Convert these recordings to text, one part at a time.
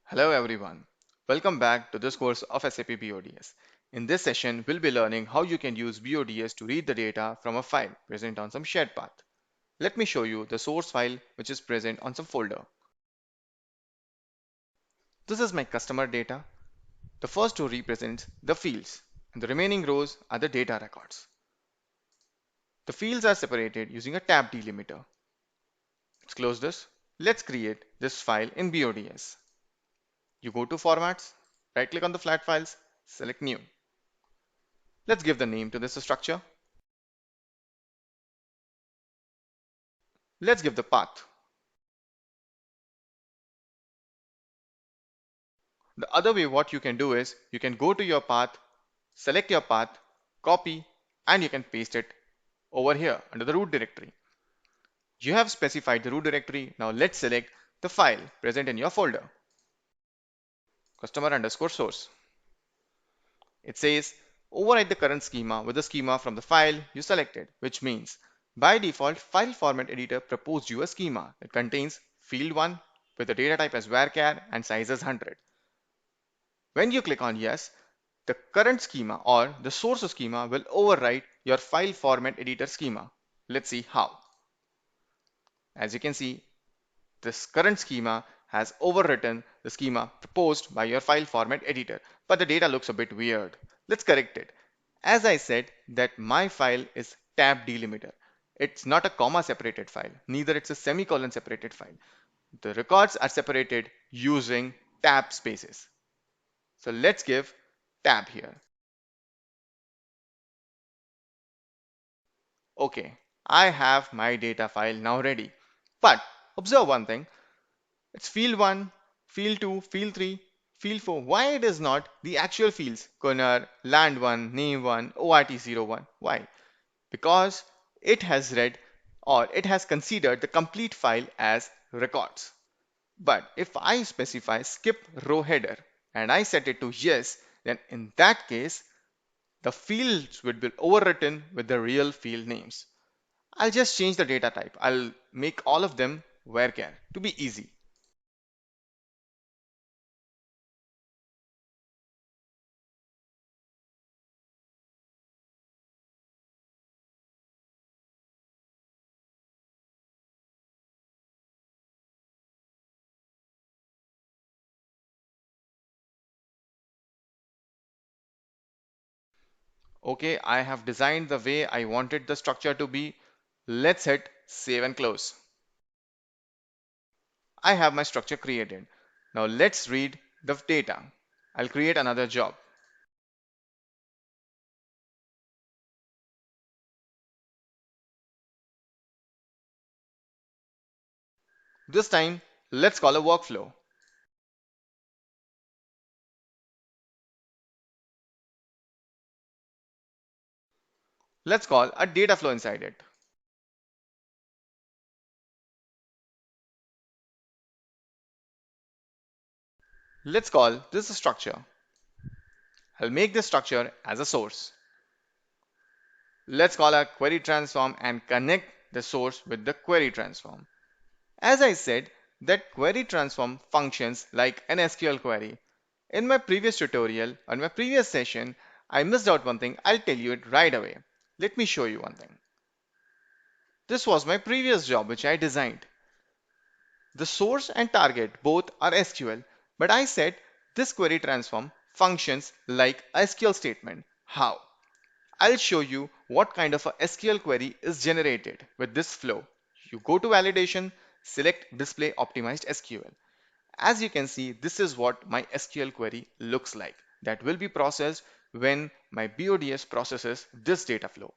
Hello everyone. Welcome back to this course of SAP BODS. In this session, we'll be learning how you can use BODS to read the data from a file present on some shared path. Let me show you the source file which is present on some folder. This is my customer data. The first row represents the fields and the remaining rows are the data records. The fields are separated using a tab delimiter. Let's close this. Let's create this file in BODS. You go to Formats, right click on the flat files, select New. Let's give the name to this structure. Let's give the path. The other way what you can do is you can go to your path, select your path, copy, and you can paste it over here under the root directory. You have specified the root directory. Now let's select the file present in your folder, customer underscore source. It says override the current schema with the schema from the file you selected, which means by default file format editor proposed you a schema that contains field 1 with the data type as varchar and size as 100. When you click on yes, the current schema or the source schema will override your file format editor schema. Let's see how. As you can see, this current schema has overwritten the schema proposed by your file format editor, but the data looks a bit weird. Let's correct it. As I said that my file is tab delimiter. It's not a comma separated file, neither it's a semicolon separated file. The records are separated using tab spaces. So let's give tab here. Okay, I have my data file now ready. But observe one thing, it's field 1, field 2, field 3, field 4. Why it is not the actual fields? Corner, land 1, name 1, ORT01. Why? Because it has read or it has considered the complete file as records. But if I specify skip row header and I set it to yes, then in that case, the fields will be overwritten with the real field names. I'll just change the data type. I'll make all of them varchar to be easy. Okay, I have designed the way I wanted the structure to be. Let's hit save and close. I have my structure created. Now let's read the data. I'll create another job. This time, let's call a workflow. Let's call a data flow inside it. Let's call this a structure. I'll make this structure as a source. Let's call a query transform and connect the source with the query transform. As I said, that query transform functions like an SQL query. In my previous tutorial, on my previous session, I missed out one thing. I'll tell you it right away. Let me show you one thing. This was my previous job which I designed. The source and target both are SQL, but I said this query transform functions like a SQL statement. How? I'll show you what kind of a SQL query is generated with this flow. You go to validation, select display optimized SQL. As you can see, this is what my SQL query looks like. That will be processed when my BODS processes this data flow.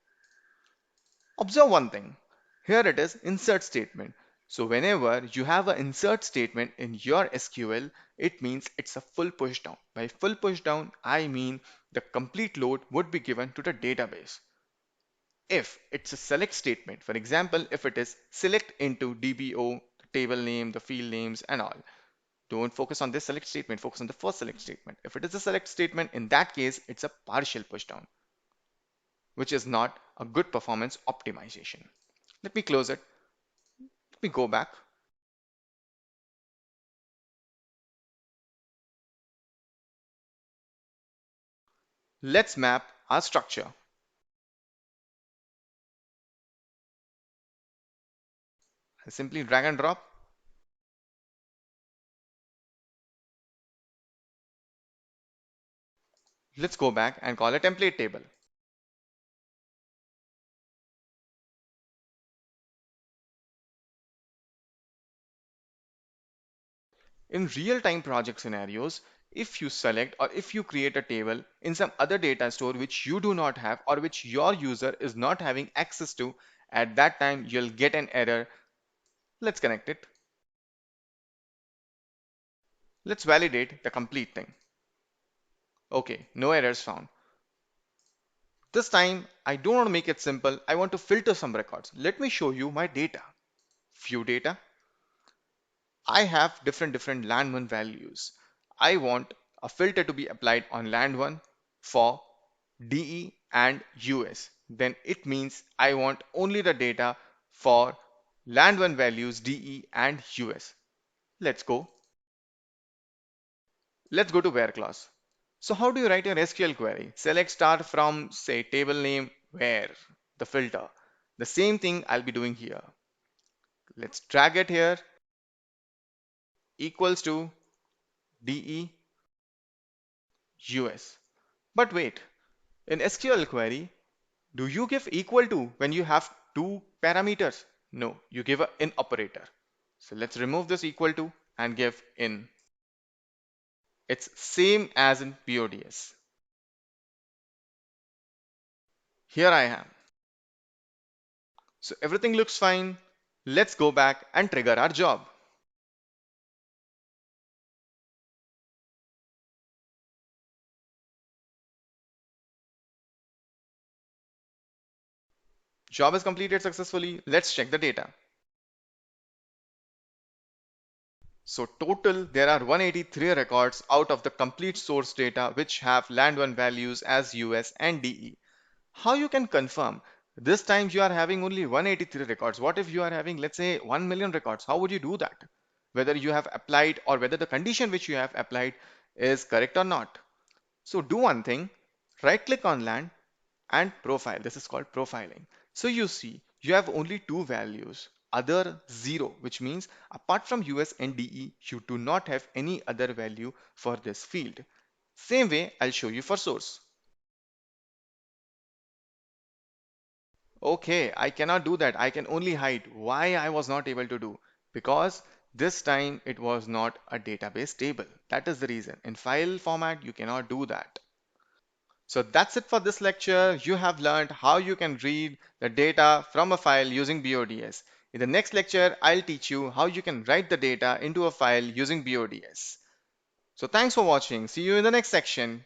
Observe one thing. Here it is insert statement. So whenever you have an insert statement in your SQL, it means it's a full push down. By full push down, I mean the complete load would be given to the database. If it's a select statement, for example, if it is select into DBO, the table name, the field names and all, don't focus on this select statement, focus on the first select statement. If it is a select statement, in that case, it's a partial pushdown, which is not a good performance optimization. Let me close it. Let me go back. Let's map our structure. I'll simply drag and drop. Let's go back and call a template table. In real-time project scenarios, if you select or if you create a table in some other data store which you do not have or which your user is not having access to, at that time you'll get an error. Let's connect it. Let's validate the complete thing. Okay, no errors found. This time I don't want to make it simple. I want to filter some records. Let me show you my data. View data. I have different land 1 values. I want a filter to be applied on land 1 for DE and US. Then it means I want only the data for land 1 values DE and US. Let's go. Let's go to where clause. So how do you write your SQL query? Select star from say table name where the filter. The same thing I'll be doing here. Let's drag it here equals to DE US. But wait, in SQL query, do you give equal to when you have two parameters? No, you give an in operator. So let's remove this equal to and give in. It's same as in BODS. Here I am. So everything looks fine. Let's go back and trigger our job. Job is completed successfully. Let's check the data. So total, there are 183 records out of the complete source data which have land 1 values as US and DE. How you can confirm? This time you are having only 183 records. What if you are having, let's say, 1 million records? How would you do that? Whether you have applied or whether the condition which you have applied is correct or not. So do one thing, right click on land and profile. This is called profiling. So you see, you have only two values, other 0, which means apart from US and DE, you do not have any other value for this field. Same way, I'll show you for source. Okay, I cannot do that. I can only hide. Why I was not able to do? Because this time it was not a database table. That is the reason. In file format, you cannot do that. So that's it for this lecture. You have learned how you can read the data from a file using BODS. In the next lecture, I'll teach you how you can write the data into a file using BODS. So thanks for watching. See you in the next section.